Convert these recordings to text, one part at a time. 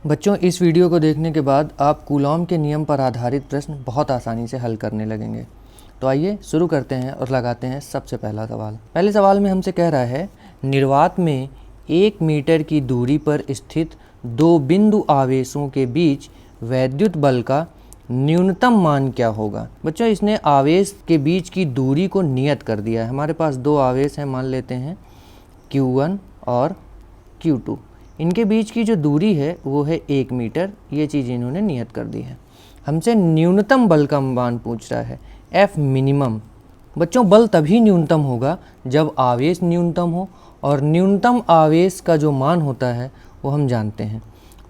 बच्चों, इस वीडियो को देखने के बाद आप कूलॉम के नियम पर आधारित प्रश्न बहुत आसानी से हल करने लगेंगे। तो आइए शुरू करते हैं और लगाते हैं सबसे पहला सवाल। पहले सवाल में हमसे कह रहा है, निर्वात में 1 मीटर की दूरी पर स्थित दो बिंदु आवेशों के बीच वैद्युत बल का न्यूनतम मान क्या होगा। बच्चों, इसने आवेश के बीच की दूरी को नियत कर दिया है। हमारे पास दो आवेश हैं, मान लेते हैं Q1 और Q2। इनके बीच की जो दूरी है वो है 1 मीटर। ये चीज़ इन्होंने नियत कर दी है। हमसे न्यूनतम बल का मान पूछ रहा है, F मिनिमम। बच्चों, बल तभी न्यूनतम होगा जब आवेश न्यूनतम हो, और न्यूनतम आवेश का जो मान होता है वो हम जानते हैं।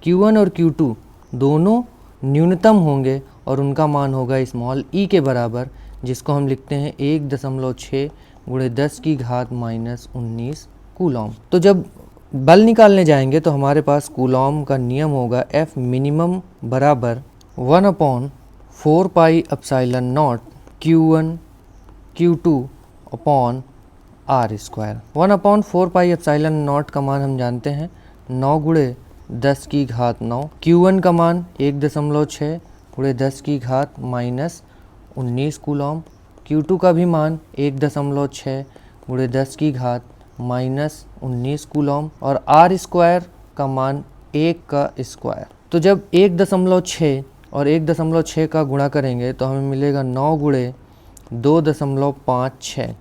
Q1 और Q2 दोनों न्यूनतम होंगे और उनका मान होगा स्मॉल e के बराबर, जिसको हम लिखते हैं 1.6 × 10⁻⁻19 कूलॉम। तो जब बल निकालने जाएंगे तो हमारे पास कूलॉम का नियम होगा F मिनिमम बराबर 1/4 pi epsilon naught Q1 Q2 upon R square. 1/4 pi epsilon naught का मान हम जानते हैं 9 × 10⁻9। Q1 का मान 1.6 × 10⁻⁻19 कूलॉम। Q2 का भी मान 1.6 × 10⁻⁻19 कूलॉम, और R स्क्वायर का मान 1 का स्क्वायर। तो जब 1.6 और 1.6 का गुणा करेंगे तो हमें मिलेगा 9 × 2.56।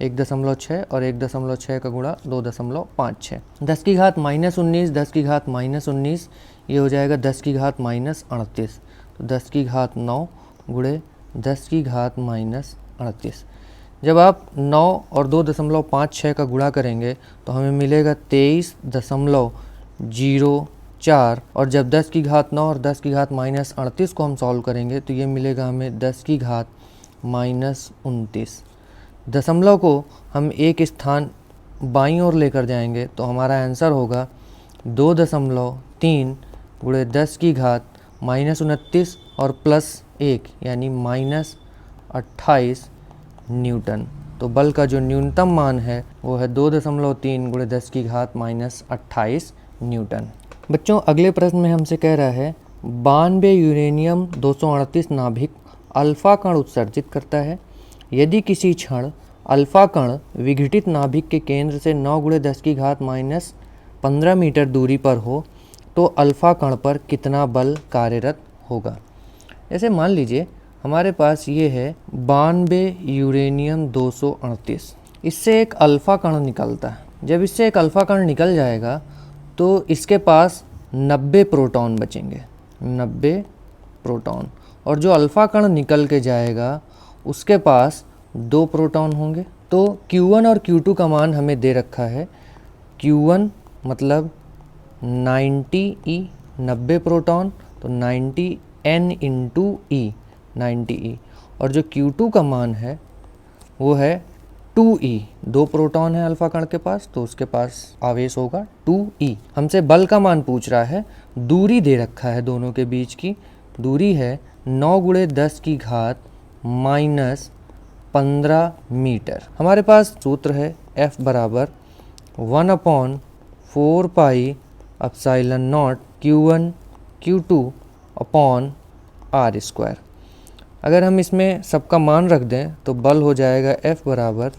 1.6 और 1.6 का गुणा 2.56। 10⁻⁻19 10⁻⁻19 ये हो जाएगा 10⁻⁻38। तो 10⁻9 × 10⁻⁻38। जब आप 9 और 2.56 का गुणा करेंगे तो हमें मिलेगा 23.04, और जब 10⁻9 और 10⁻⁻38 को हम सॉल्व करेंगे तो ये मिलेगा हमें 10⁻−29। दशमलव को हम एक स्थान बाईं ओर लेकर जाएंगे तो हमारा आंसर होगा 2.3 × 10⁻−29 और +1 यानी -28 न्यूटन। तो बल का जो न्यूनतम मान है वो है 2.3 × 10⁻28 न्यूटन। बच्चों, अगले प्रश्न में हमसे कह रहा है, 92 यूरेनियम 238 नाभिक अल्फा कण उत्सर्जित करता है। यदि किसी क्षण अल्फा कण विघटित नाभिक के केंद्र से 9 × 10⁻15 मीटर दूरी पर हो तो अल्फा कण पर कितना बल कार्यरत होगा। जैसे मान लीजिए हमारे पास ये है 92 यूरेनियम 238। इससे एक अल्फ़ा कण निकलता है। जब इससे एक अल्फ़ा कण निकल जाएगा तो इसके पास 90 प्रोटॉन बचेंगे, 90 प्रोटॉन। और जो अल्फ़ा कण निकल के जाएगा उसके पास 2 प्रोटॉन होंगे। तो Q1 और Q2 का मान हमें दे रखा है। Q1 मतलब 90E 90 प्रोटॉन, तो 90 N × E 90E। और जो Q2 का मान है वो है 2E। 2 प्रोटॉन है अल्फा कण के पास, तो उसके पास आवेश होगा 2E। हमसे बल का मान पूछ रहा है। दूरी दे रखा है, दोनों के बीच की दूरी है 9 × 10⁻⁻15 मीटर। हमारे पास सूत्र है F बराबर 1/4 pi epsilon naught Q1 Q2 upon R square. अगर हम इसमें सबका मान रख दें तो बल हो जाएगा F बराबर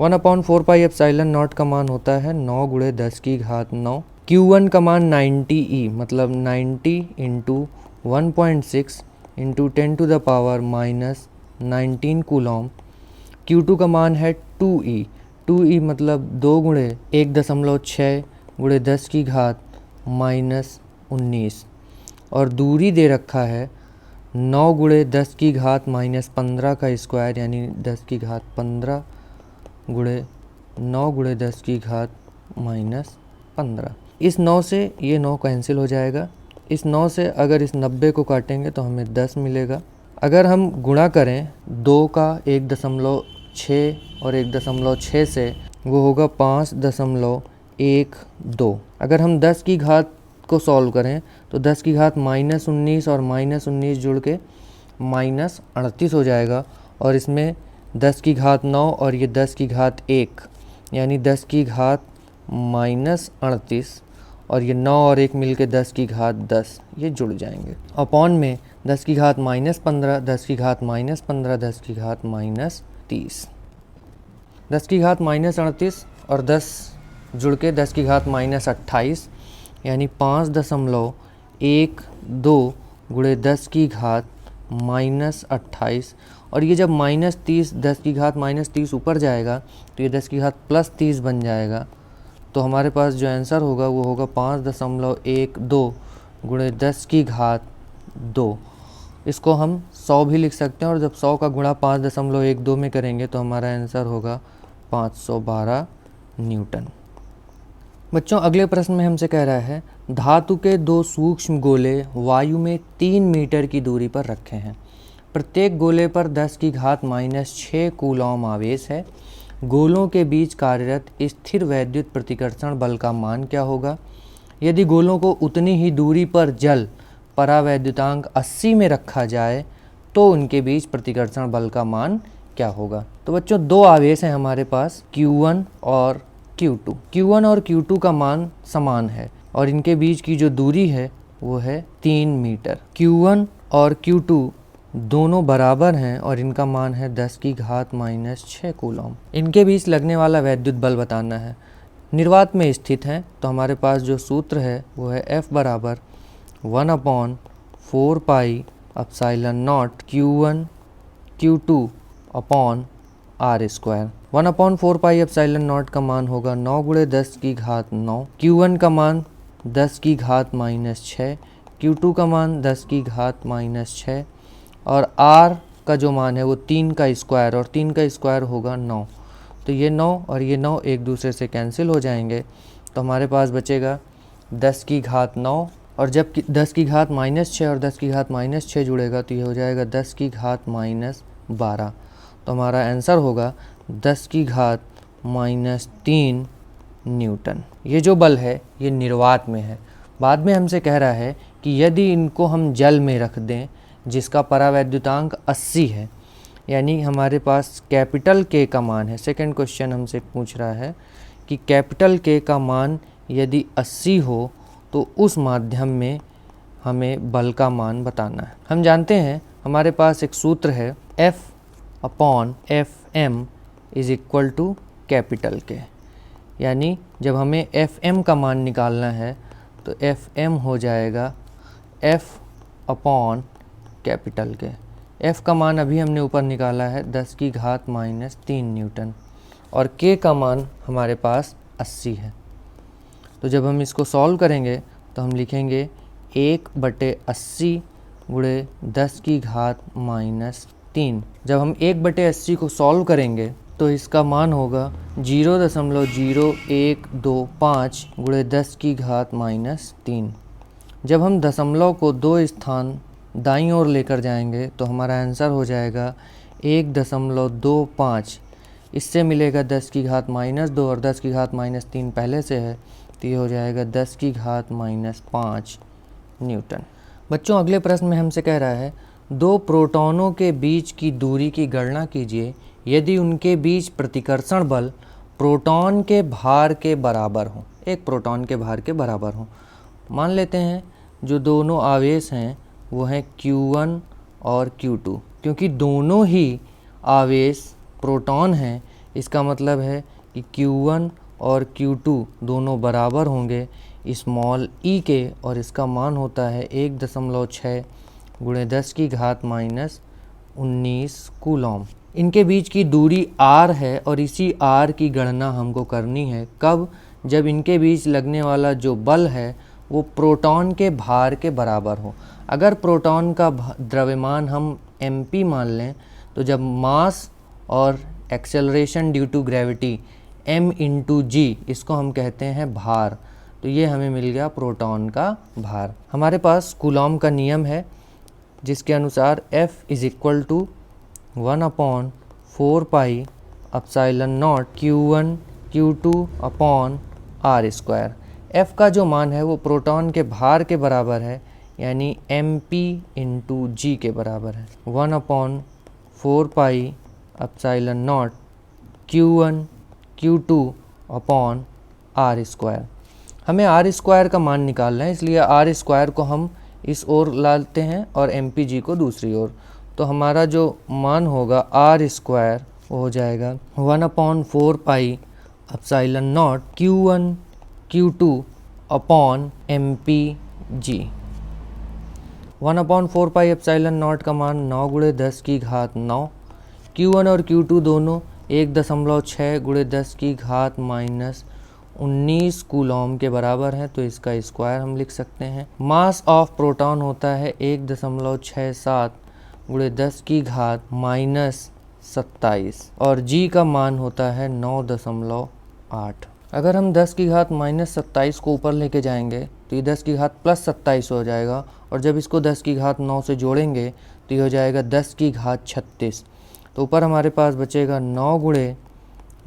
1/4 पाई एप्सिलॉन नॉट का मान होता है 9 × 10⁻9। Q1 का मान 90E मतलब 90 × 1.6 × 10⁻⁻19 कूलॉम। Q2 का मान है 2E। 2E मतलब 2 × 1.6 × 10⁻⁻19, और दूरी दे रखा है 9 × 10⁻⁻15 का स्क्वायर यानी 10⁻15 × 9 × 10⁻⁻15। इस 9 से ये 9 कैंसिल हो जाएगा। इस 9 से अगर इस 90 को काटेंगे तो हमें 10 मिलेगा। अगर हम गुणा करें 2 का 1.6 और 1.6 से, वो होगा 5.12। अगर हम 10 की घात को सॉल्व करें तो 10⁻⁻19 और -19 जुड़ के -38 हो जाएगा, और इसमें 10⁻9 और ये 10⁻1 यानी 10⁻38 और ये 9 और 1 मिल के 10 की घात 10 ये जुड़ जाएंगे। अपॉन में 10 की घात -15, 10 की घात -15, 10 की घात -30, 10 की घात -38 और 10 जुड़ के 10 की घात -28 यानी 5.12 गुणे 10 की घात -28। और ये जब -30 10 की घात -30 ऊपर जाएगा तो ये 10 की घात +30 बन जाएगा। तो हमारे पास जो आंसर होगा वो होगा 5.12 गुणे 10 की घात 2। इसको हम 100 भी लिख सकते हैं और जब 100 का गुणा 5.12 में करेंगे तो हमारा आंसर होगा 512 न्यूटन। बच्चों अगले प्रश्न में हमसे कह रहा है धातु के 2 सूक्ष्म गोले वायु में 3 मीटर की दूरी पर रखे हैं। प्रत्येक गोले पर 10 की घात -6 कूलॉम आवेश है। गोलों के बीच कार्यरत स्थिर वैद्युत प्रतिकर्षण बल का मान क्या होगा? यदि गोलों को उतनी ही दूरी पर जल परावैद्युतांक 80 में रखा जाए तो उनके बीच प्रतिकर्षण बल का मान क्या होगा? तो बच्चों 2 आवेश हैं हमारे पास Q1 और Q2। Q1 और Q2 का मान समान है और इनके बीच की जो दूरी है वो है 3 मीटर। Q1 और Q2 दोनों बराबर हैं और इनका मान है 10 की घात -6 कूलॉम। इनके बीच लगने वाला वैद्युत बल बताना है। निर्वात में स्थित हैं तो हमारे पास जो सूत्र है वो है F बराबर 1/4 pi epsilon naught Q1 Q2 upon R square. 1/4 pi epsilon naught का मान होगा 9 गुणे 10 की घात 9। Q1 का मान 10 की घात -6, Q2 का मान 10 की घात -6 और R का जो मान है वो 3 का स्क्वायर और 3 का स्क्वायर होगा 9। तो ये 9 और ये 9 एक दूसरे से कैंसिल हो जाएंगे तो हमारे पास बचेगा 10 की घात 9 और जब 10 की घात -6 और 10 की घात -6 जुड़ेगा तो ये हो जाएगा 10 की घात -12। तो हमारा आंसर होगा 10 की घात -3 न्यूटन। ये जो बल है ये निर्वात में है। बाद में हमसे कह रहा है कि यदि इनको हम जल में रख दें जिसका परावैद्युतांक 80 है, यानी हमारे पास कैपिटल के का मान है। सेकंड क्वेश्चन हमसे पूछ रहा है कि कैपिटल के का मान यदि 80 हो तो उस माध्यम में हमें बल का मान बताना है। हम जानते हैं हमारे पास एक सूत्र है F/Fm is equal to capital के, यानी जब हमें Fm का मान निकालना है तो Fm हो जाएगा F/ कैपिटल के। F का मान अभी हमने ऊपर निकाला है 10 की घात -3 न्यूटन और K का मान हमारे पास 80 है। तो जब हम इसको सॉल्व करेंगे तो हम लिखेंगे 1/80 गुणे 10 की घात -3। जब हम 1/80 को सॉल्व करेंगे तो इसका मान होगा 0.0125 गुणे 10 की घात -3। जब हम दशमलव को 2 स्थान दाईं ओर लेकर जाएंगे तो हमारा आंसर हो जाएगा 1.25। इससे मिलेगा 10 की घात -2 और 10 की घात -3 पहले से है तो ये हो जाएगा 10 की घात -5 न्यूटन। बच्चों अगले प्रश्न में हमसे कह रहा है 2 प्रोटॉनों के बीच की दूरी की गणना कीजिए यदि उनके बीच प्रतिकर्षण बल प्रोटॉन के भार के बराबर हो। एक प्रोटॉन के भार के बराबर हो। मान लेते हैं जो दोनों आवेश हैं वो हैं Q1 और Q2। क्योंकि दोनों ही आवेश प्रोटॉन हैं इसका मतलब है कि Q1 और Q2 दोनों बराबर होंगे स्मॉल e के और इसका मान होता है 1.6 गुणे 10 की घात -19 कूलॉम। इनके बीच की दूरी r है और इसी r की गणना हमको करनी है। कब? जब इनके बीच लगने वाला जो बल है वो प्रोटॉन के भार के बराबर हो। अगर प्रोटॉन का द्रव्यमान हम mp मान लें तो जब मास और acceleration due to gravity m/g इसको हम कहते हैं भार, तो ये हमें मिल गया प्रोटॉन का भार। हमारे पास कूलॉम का नियम है जिसके अनुसार F is equal to 1/4 pi epsilon naught Q1 Q2 upon R square. F का जो मान है वो प्रोटॉन के भार के बराबर है यानी mp/g के बराबर है। 1/4 pi epsilon naught Q1 Q2 upon R square. हमें आर स्क्वायर का मान निकालना है, इसलिए आर स्क्वायर को हम इस ओर लाते हैं और एम पी जी को दूसरी ओर। तो हमारा जो मान होगा आर स्क्वायर वो हो जाएगा 1/4 pi epsilon naught Q1 Q2 upon M P G. 1/4 pi epsilon naught का मान 9 गुणे 10 की घात 9। Q1 और Q2 दोनों 1.6 गुणे 10 की घात माइनस 19 कूलॉम के बराबर है, तो इसका स्क्वायर हम लिख सकते हैं। मास ऑफ प्रोटॉन होता है 1.67 गुणे 10 की घात माइनस 27 और जी का मान होता है 9.8। अगर हम 10 की घात माइनस 27 को ऊपर लेके जाएंगे तो ये 10 की घात प्लस 27 हो जाएगा, और जब इसको 10 की घात 9 से जोड़ेंगे तो ये हो जाएगा 10 की घात 36। तो ऊपर हमारे पास बचेगा 9 गुणे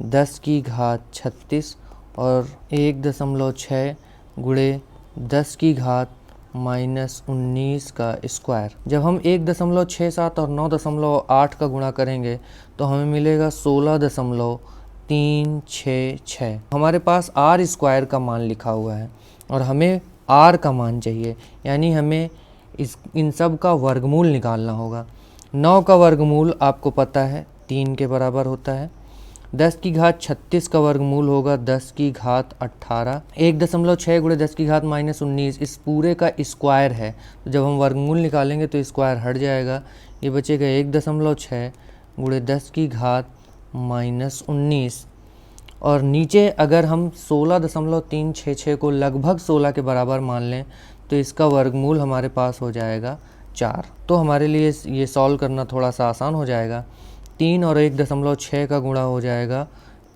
10 की घात 36 और 1.6 गुणे 10 की घात माइनस 19 का स्क्वायर। जब हम 1.67 और 9.8 का गुणा करेंगे तो हमें मिलेगा 16.366। हमारे पास आर स्क्वायर का मान लिखा हुआ है और हमें आर का मान चाहिए, यानी हमें इन सब का वर्गमूल निकालना होगा। 9 का वर्गमूल आपको पता है 3 के बराबर होता है। 10 की घात 36 का वर्गमूल होगा 10 की घात 18। 1.6 गुणे 10 की घात माइनस 19 इस पूरे का स्क्वायर है, तो जब हम वर्गमूल निकालेंगे तो स्क्वायर हट जाएगा, ये बचेगा 1.6 गुणे 10 की घात माइनस 19। और नीचे अगर हम 16.366 को लगभग 16 के बराबर मान लें तो इसका वर्गमूल हमारे पास हो जाएगा 4। तो हमारे लिए ये सॉल्व करना थोड़ा सा आसान हो जाएगा। 3 और 1.6 का गुणा हो जाएगा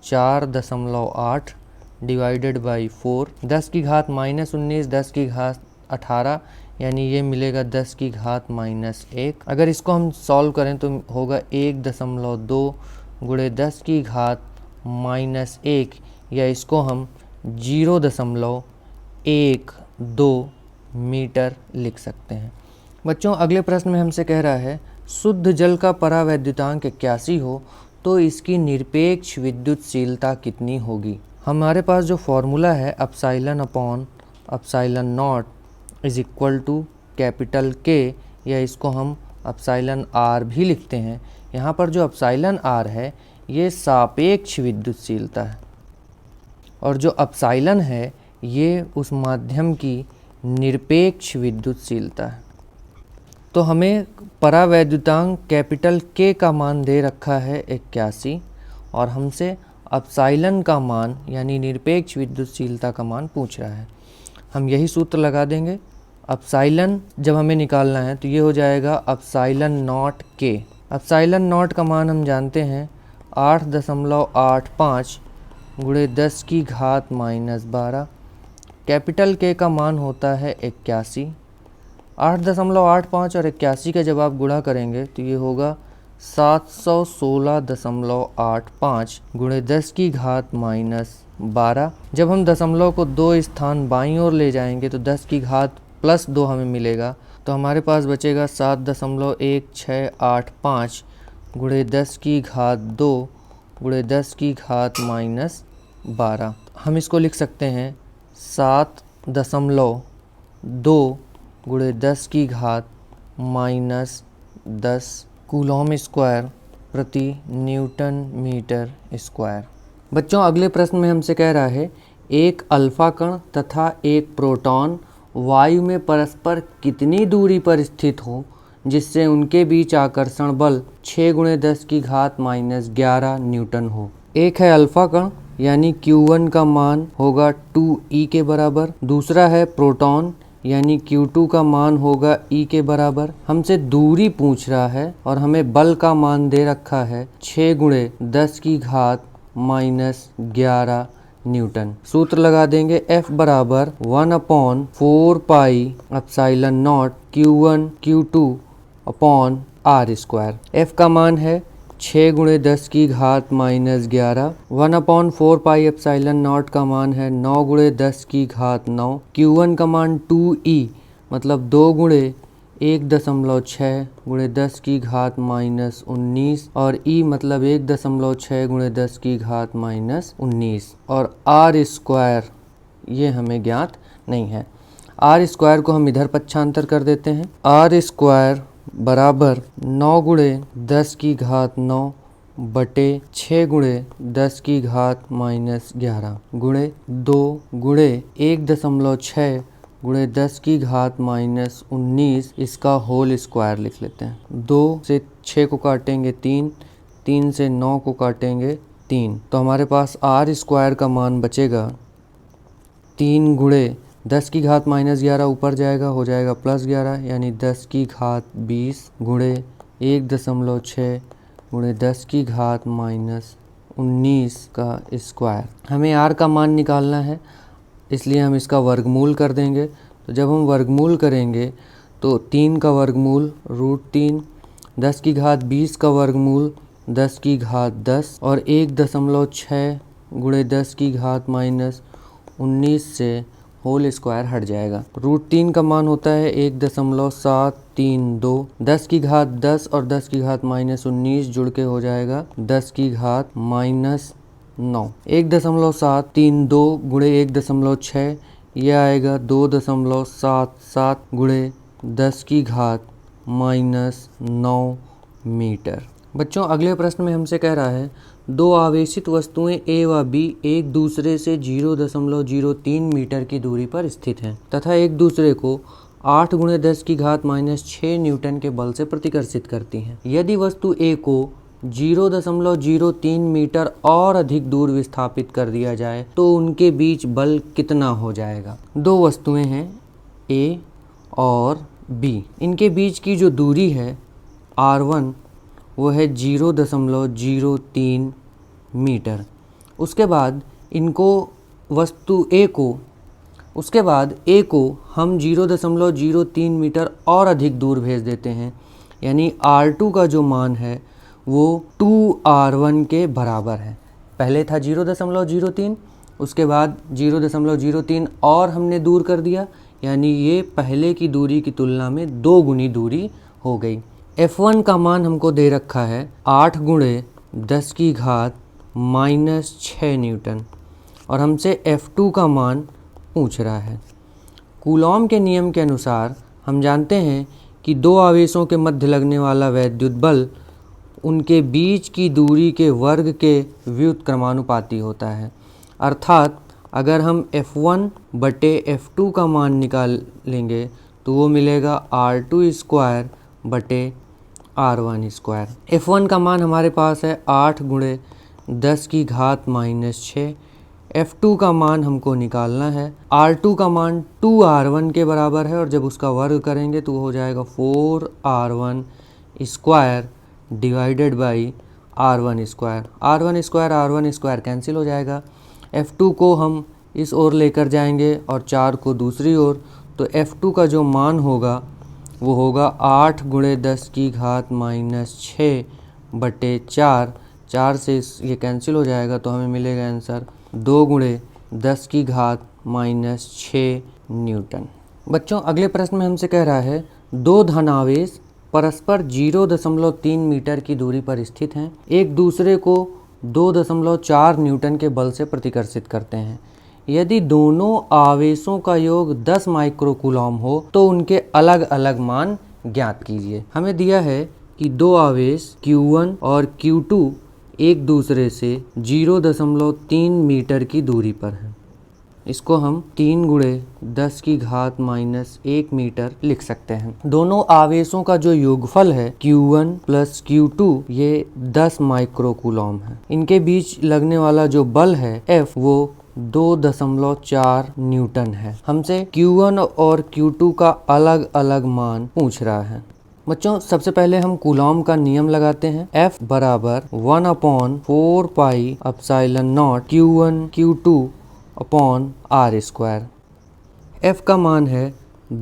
4.8 डिवाइडेड बाई 4। 10 की घात माइनस 19 10 की घात 18, यानी ये मिलेगा 10 की घात माइनस 1। अगर इसको हम सॉल्व करें तो होगा 1.2 गुणे 10 की घात माइनस 1, या इसको हम 0.12 मीटर लिख सकते हैं। बच्चों अगले प्रश्न में हमसे कह रहा है शुद्ध जल का परावैद्युतांक 81 हो तो इसकी निरपेक्ष विद्युतशीलता कितनी होगी। हमारे पास जो फॉर्मूला है epsilon upon epsilon naught is equal to capital K, या इसको हम एप्सिलॉन आर भी लिखते हैं। यहाँ पर जो एप्सिलॉन आर है ये सापेक्ष विद्युतशीलता है और जो एप्सिलॉन है ये उस माध्यम की निरपेक्ष विद्युतशीलता है। तो हमें परावैद्युतांक कैपिटल के का मान दे रखा है 81 और हमसे एप्सिलॉन का मान यानी निरपेक्ष विद्युतशीलता का मान पूछ रहा है। हम यही सूत्र लगा देंगे। एप्सिलॉन जब हमें निकालना है तो ये हो जाएगा एप्सिलॉन नॉट के। एप्सिलॉन नॉट का मान हम जानते हैं 8.85 गुणे 10 की घात माइनस 12। कैपिटल के का मान होता है 81। 8.85 और 81 का जब आप गुणा करेंगे तो ये होगा 716.85 गुणे 10 की घात माइनस 12। जब हम दशमलव को 2 स्थान बाईं ओर ले जाएंगे तो 10 की घात प्लस 2 हमें मिलेगा, तो हमारे पास बचेगा 7.1685 गुणे 10 की घात 2 गुणे 10 की घात माइनस 12। हम इसको लिख सकते हैं 7.2 गुणे 10 की घात माइनस 10 कूलॉम स्क्वायर प्रति न्यूटन मीटर स्क्वायर। बच्चों अगले प्रश्न में हमसे कह रहा है एक अल्फा कण तथा एक प्रोटॉन वायु में परस्पर कितनी दूरी पर स्थित हो जिससे उनके बीच आकर्षण बल 6 गुणे 10 की घात माइनस 11 न्यूटन हो। एक है अल्फा कण यानी Q1 का मान होगा 2e के बराबर। दूसरा है प्रोटॉन यानी Q2 का मान होगा E के बराबर। हमसे दूरी पूछ रहा है और हमें बल का मान दे रखा है 6 गुणे 10 की घात माइनस 11 न्यूटन। सूत्र लगा देंगे F बराबर 1/4 pi epsilon naught Q1 Q2 upon R square. F का मान है 6 गुणे 10 की घात माइनस 11। 1/4 पाई एप्सिलॉन नॉट का मान है 9 गुणे 10 की घात 9। Q1 का मान 2e मतलब 2 गुणे 1.6 गुणे 10 की घात माइनस 19 और E मतलब 1.6 गुणे 10 की घात माइनस 19 और R स्क्वायर ये हमें ज्ञात नहीं है। आर स्क्वायर को हम इधर पक्षांतर कर देते हैं। आर स्क्वायर बराबर 9 गुणे 10 की घात 9 बटे 6 गुणे 10 की घात -11 गुणे 2 गुणे 1.6 गुणे 10 की घात -19 इसका होल स्क्वायर लिख लेते हैं। 2 से 6 को काटेंगे 3, 3 से 9 को काटेंगे 3, तो हमारे पास आर स्क्वायर का मान बचेगा 3 गुणे 10 की घात -11 ऊपर जाएगा, हो जाएगा +11 यानी 10 की घात 20 गुणे 1.6 गुणे 10 की घात -19 का स्क्वायर। हमें आर का मान निकालना है, इसलिए हम इसका वर्गमूल कर देंगे। तो जब हम वर्गमूल करेंगे तो 3 का वर्गमूल √3, 10 की घात 20 का वर्गमूल 10 की घात 10 और 1.6 गुणे 10 की घात -19 से होल स्क्वायर हट जाएगा। √3 का मान होता है 1.732, 10 की घात 10 और 10 की घात -19 जुड़ के हो जाएगा 10 की घात -9। 1.732 गुणे 1.6 यह आएगा 2.77 गुणे 10 की घात -9 मीटर। बच्चों अगले प्रश्न में हमसे कह रहा है दो आवेशित वस्तुएं A व B एक दूसरे से 0.03 मीटर की दूरी पर स्थित हैं तथा एक दूसरे को 8 गुणे 10 की घात -6 न्यूटन के बल से प्रतिकर्षित करती हैं। यदि वस्तु A को 0.03 मीटर और अधिक दूर विस्थापित कर दिया जाए तो उनके बीच बल कितना हो जाएगा। दो वस्तुएं हैं A और B, इनके बीच की जो दूरी है R1 वो है 0.03 मीटर। उसके बाद वस्तु A को हम 0.03 मीटर और अधिक दूर भेज देते हैं, यानी R2 का जो मान है वो 2R1 के बराबर है। पहले था 0.03, उसके बाद 0.03 और हमने दूर कर दिया, यानी ये पहले की दूरी की तुलना में 2 गुनी दूरी हो गई। F1 का मान हमको दे रखा है 8 गुणे 10 की घात -6 न्यूटन और हमसे F2 का मान पूछ रहा है। कूलॉम के नियम के अनुसार हम जानते हैं कि दो आवेशों के मध्य लगने वाला वैद्युत बल उनके बीच की दूरी के वर्ग के व्युत्क्रमानुपाती होता है। अर्थात अगर हम F1 बटे F2 का मान निकालेंगे तो वो मिलेगा R2 स्क्वायर बटे R1 स्क्वायर। F1 का मान हमारे पास है 8 गुणे 10 की घात -6। F2 का मान हमको निकालना है। R2 का मान 2R1 के बराबर है और जब उसका वर्ग करेंगे तो हो जाएगा 4R1 square divided by R1 square. R1 square cancel हो जाएगा। F2 को हम इस ओर लेकर जाएंगे और 4 को दूसरी ओर, तो F2 का जो मान होगा वो होगा 8 गुणे 10 की घात -6 बटे 4 से ये कैंसिल हो जाएगा, तो हमें मिलेगा आंसर 2 गुणे 10 की घात -6 न्यूटन। बच्चों अगले प्रश्न में हमसे कह रहा है दो धनावेश परस्पर 0.3 मीटर की दूरी पर स्थित हैं, एक दूसरे को 2.4 न्यूटन के बल से प्रतिकर्षित करते हैं। यदि दोनों आवेशों का योग 10 माइक्रोकूलॉम हो तो उनके अलग अलग मान ज्ञात कीजिए। हमें दिया है कि दो आवेश Q1 और Q2 एक दूसरे से 0.3 मीटर की दूरी पर हैं। इसको हम 3 गुणे 10 की घात -1 मीटर लिख सकते हैं। दोनों आवेशों का जो योगफल है Q1 प्लस Q2 ये 10 माइक्रोकूलॉम है। इनके बीच लगने वाला जो बल है F वो 2.4 न्यूटन है। हमसे Q1 और Q2 का अलग अलग मान पूछ रहा है। बच्चों सबसे पहले हम कूलॉम का नियम लगाते हैं। F बराबर 1/4 pi epsilon naught Q1 Q2 upon R square. F का मान है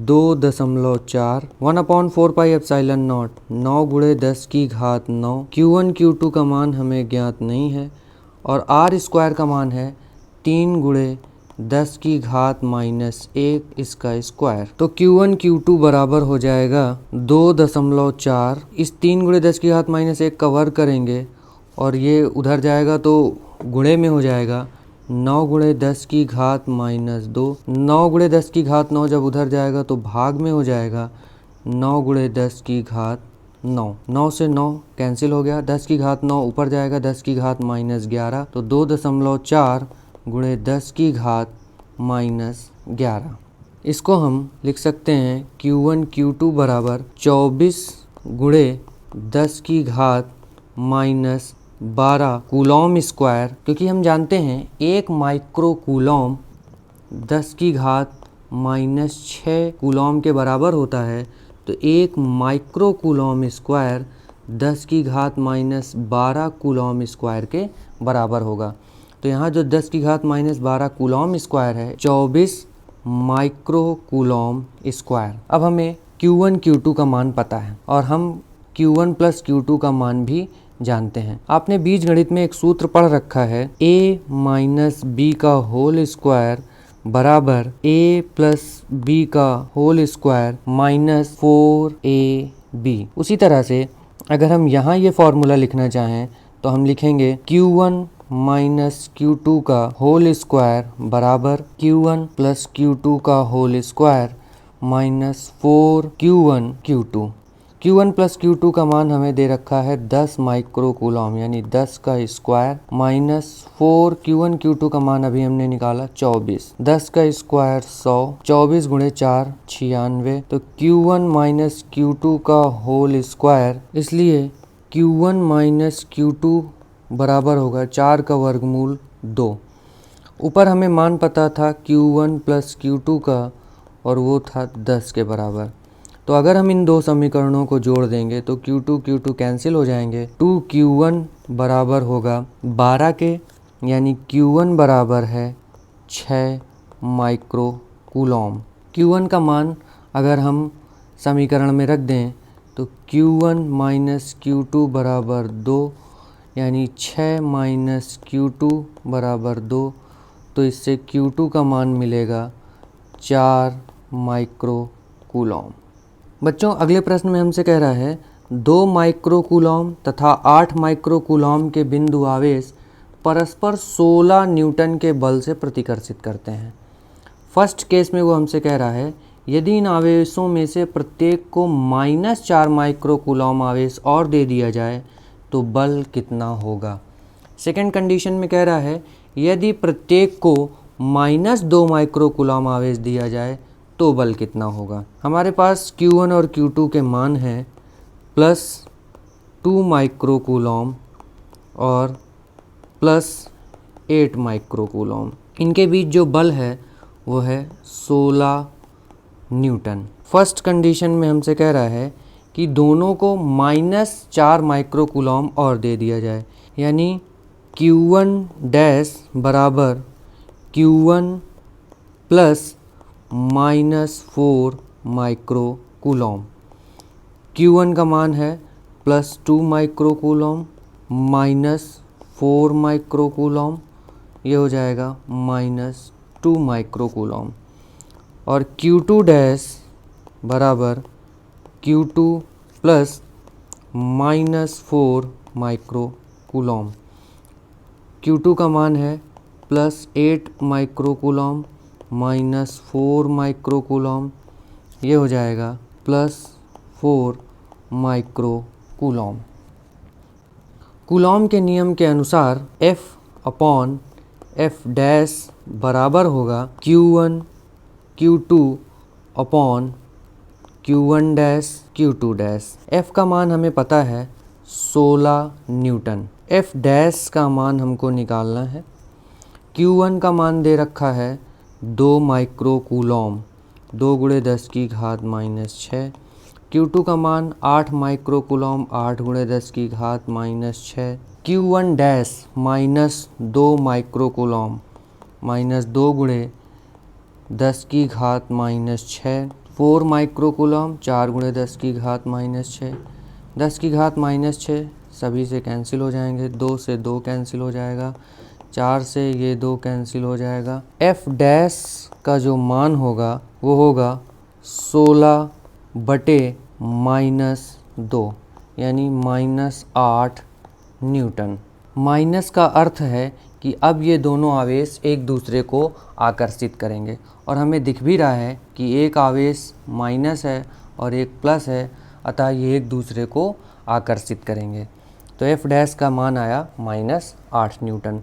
2.4, 1/4 पाई एप्सिलॉन नॉट 9 गुणे 10 की घात 9। Q1 Q2 का मान हमें ज्ञात नहीं है और R स्क्वायर का मान है 3 गुणे 10 की घात -1 इसका स्क्वायर। तो Q1 Q2 बराबर हो जाएगा 2.4, इस 3 गुणे 10 की घात -1 का वर्ग करेंगे और ये उधर जाएगा तो गुणे में हो जाएगा 9 गुणे 10 की घात -2। 9 गुणे 10 की घात 9 जब उधर जाएगा तो भाग में हो जाएगा 9 गुणे 10 की घात 9। 9 से 9 कैंसिल हो गया, 10 की घात 9 ऊपर जाएगा, 10 की घात -11, तो 2.4 गुणे 10 की घात -11। इसको हम लिख सकते हैं Q1 Q2 बराबर 24 गुणे 10 की घात -12 कूलॉम स्क्वायर, क्योंकि हम जानते हैं 1 माइक्रो कूलॉम 10 की घात -6 कूलॉम के बराबर होता है, तो 1 माइक्रो कूलॉम स्क्वायर 10 की घात -12 कूलॉम स्क्वायर के बराबर होगा। तो यहाँ जो 10 की घात -12 कूलॉम स्क्वायर है 24 माइक्रो कूलॉम स्क्वायर। अब हमें Q1 Q2 का मान पता है और हम Q1 प्लस Q2 का मान भी जानते हैं। आपने बीजगणित में एक सूत्र पढ़ रखा है a माइनस बी का होल स्क्वायर बराबर a प्लस बी का होल स्क्वायर -4ab। उसी तरह से अगर हम यहाँ ये फॉर्मूला लिखना चाहें तो हम लिखेंगे Q1 माइनस Q2 का होल स्क्वायर बराबर Q1 प्लस Q2 का whole square -4Q1 Q2। Q1 plus Q2 का मान हमें दे रखा है 10 माइक्रो कूलॉम, यानी 10 का स्क्वायर -4 Q1 Q2 का मान अभी हमने निकाला 24, 10 का स्क्वायर 100, 24 गुणे 4 96, तो Q1 माइनस Q2 का होल स्क्वायर, इसलिए Q1 माइनस Q2 बराबर होगा 4 का वर्गमूल 2। ऊपर हमें मान पता था Q1 प्लस Q2 का और वो था 10 के बराबर। तो अगर हम इन दो समीकरणों को जोड़ देंगे तो Q2 Q2 कैंसिल हो जाएंगे। 2Q1 बराबर होगा 12 के, यानी Q1 बराबर है 6 माइक्रो कूलॉम। Q1 का मान अगर हम समीकरण में रख दें तो Q1 माइनस Q2 बराबर 2, यानी 6 माइनस Q2 बराबर 2, तो इससे Q2 का मान मिलेगा 4 माइक्रो कूलॉम। बच्चों अगले प्रश्न में हमसे कह रहा है 2 माइक्रो कूलॉम तथा 8 माइक्रो कूलॉम के बिंदु आवेश परस्पर 16 न्यूटन के बल से प्रतिकर्षित करते हैं। फर्स्ट केस में वो हमसे कह रहा है यदि इन आवेशों में से प्रत्येक को -4 माइक्रो कूलॉम आवेश और दे दिया जाए तो बल कितना होगा। सेकेंड कंडीशन में कह रहा है यदि प्रत्येक को -2 माइक्रो कूलॉम आवेश दिया जाए तो बल कितना होगा। हमारे पास Q1 और Q2 के मान हैं +2 माइक्रो कूलॉम और +8 माइक्रो कूलॉम। इनके बीच जो बल है वो है 16 न्यूटन। फर्स्ट कंडीशन में हमसे कह रहा है कि दोनों को -4 माइक्रो कूलॉम और दे दिया जाए, यानी Q1 डैश बराबर Q1 plus -4 micro Coulomb. Q1 का मान है +2 माइक्रो कूलॉम -4 माइक्रो कूलॉम, ये हो जाएगा -2 माइक्रो कूलॉम। और Q2 डैश बराबर Q2 plus -4 micro Coulomb. Q2 का मान है +8 माइक्रो कूलॉम -4 माइक्रो कूलॉम, ये हो जाएगा +4 माइक्रो कूलॉम। कूलॉम के नियम के अनुसार F/F डैश बराबर होगा Q1 Q2 upon Q1 dash Q2 dash. F का मान हमें पता है 16 न्यूटन। F डैश का मान हमको निकालना है। Q1 का मान दे रखा है 2 माइक्रो कूलॉम, 2 गुणे 10 की घात -6। Q2 का मान 8 माइक्रो कूलॉम, 8 गुणे 10 की घात -6। Q1 डैश -2 माइक्रो कूलॉम, -2 गुणे 10 की घात -6, 4 माइक्रो कूलॉम, 4 गुणे 10 की घात -6, 10 की घात -6 सभी से कैंसिल हो जाएंगे, 2 से 2 कैंसिल हो जाएगा, 4 से ये 2 कैंसिल हो जाएगा। F डैश का जो मान होगा वो होगा 16 बटे -2, यानी -8 न्यूटन। माइनस का अर्थ है कि कि अब ये दोनों आवेश एक दूसरे को आकर्षित करेंगे और हमें दिख भी रहा है कि एक आवेश माइनस है और एक प्लस है, अतः ये एक दूसरे को आकर्षित करेंगे। तो एफ डैश का मान आया -8 न्यूटन।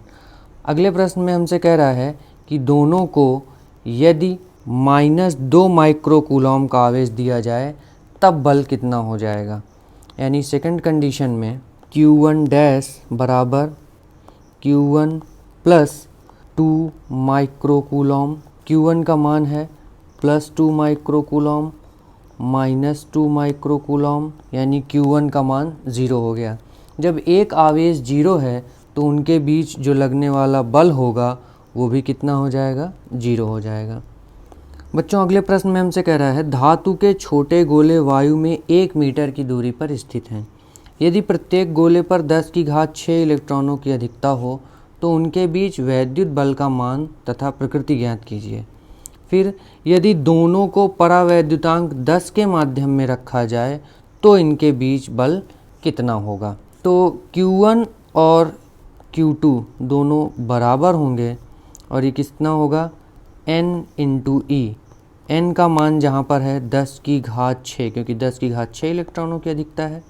अगले प्रश्न में हमसे कह रहा है कि दोनों को यदि -2 माइक्रो कूलॉम का आवेश दिया जाए तब बल कितना हो जाएगा। यानी सेकंड कंडीशन में Q1 डैश बराबर Q1 plus 2 micro Coulomb, Q1 का मान है +2 माइक्रो कूलॉम -2 माइक्रो कूलॉम, यानी Q1 का मान 0 हो गया। जब एक आवेश 0 है तो उनके बीच जो लगने वाला बल होगा वो भी कितना हो जाएगा, 0 हो जाएगा। बच्चों अगले प्रश्न में हमसे कह रहा है धातु के छोटे गोले वायु में 1 मीटर की दूरी पर स्थित हैं। यदि प्रत्येक गोले पर 10⁶ इलेक्ट्रॉनों की अधिकता हो तो उनके बीच वैद्युत बल का मान तथा प्रकृति ज्ञात कीजिए। फिर यदि दोनों को परावैद्युतांक 10 के माध्यम में रखा जाए तो इनके बीच बल कितना होगा। तो Q1 और Q2 दोनों बराबर होंगे और ये कितना होगा, N × E। N का मान जहाँ पर है 10⁶, क्योंकि 10⁶ इलेक्ट्रॉनों की अधिकता है।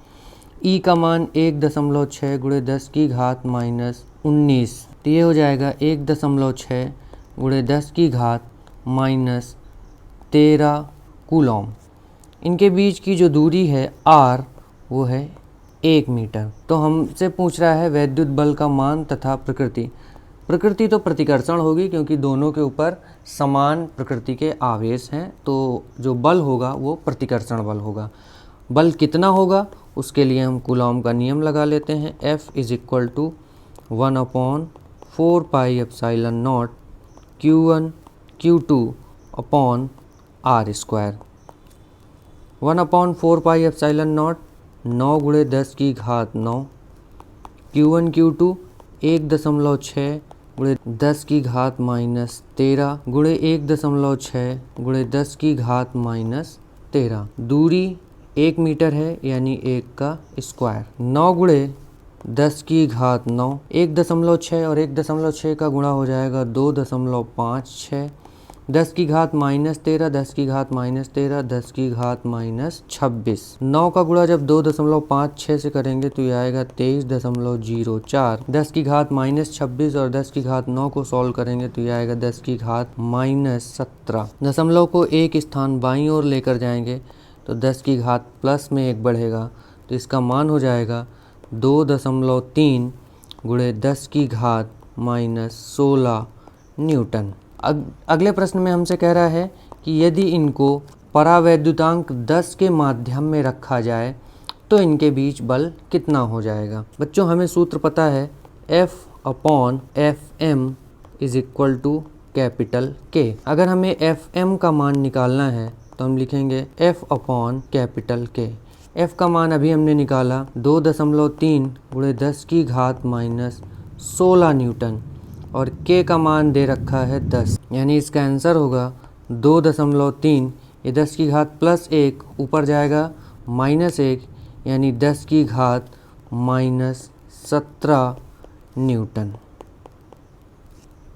E का मान 1.6 × 10⁻⁻19, तो ये हो जाएगा 1.6 × 10⁻13 कूलॉम। इनके बीच की जो दूरी है R वो है 1 मीटर। तो हमसे पूछ रहा है वैद्युत बल का मान तथा प्रकृति। प्रकृति तो प्रतिकर्षण होगी क्योंकि दोनों के ऊपर समान प्रकृति के आवेश हैं, तो जो बल होगा वो प्रतिकर्षण बल होगा। बल कितना होगा उसके लिए हम कूलॉम का नियम लगा लेते हैं। F = 1/4πε0 Q1 Q2 R²। 1/4πε0 9 × 10⁹ Q1 Q2 1.6 × 10⁻⁻13 × 1.6 × 10⁻13। दूरी 1 मीटर है यानी 1 का स्क्वायर। 9 × 10⁹ 1.6 और 1.6 का गुणा हो जाएगा 2.56, 10⁻⁻13 10⁻⁻13 10⁻⁻26। 9 का गुणा जब 2.56 से करेंगे तो ये आएगा 23.04। 10⁻⁻26 और 10⁻9 को सॉल्व करेंगे तो ये आएगा 10⁻17। दशमलव को एक स्थान बाईं ओर लेकर जाएंगे तो 10⁻+ में 1 बढ़ेगा, तो इसका मान हो जाएगा 2.3 × 10⁻16 न्यूटन। अगले प्रश्न में हमसे कह रहा है कि यदि इनको परावैद्युतांक 10 के माध्यम में रखा जाए तो इनके बीच बल कितना हो जाएगा। बच्चों हमें सूत्र पता है F/Fm = K। अगर हमें Fm का मान निकालना है तो हम लिखेंगे F/K। F का मान अभी हमने निकाला 2.3 × 10⁻16 न्यूटन और K का मान दे रखा है 10, यानी इसका आंसर होगा 2.3। ये 10⁻+1 ऊपर जाएगा -1, यानी 10⁻17 न्यूटन।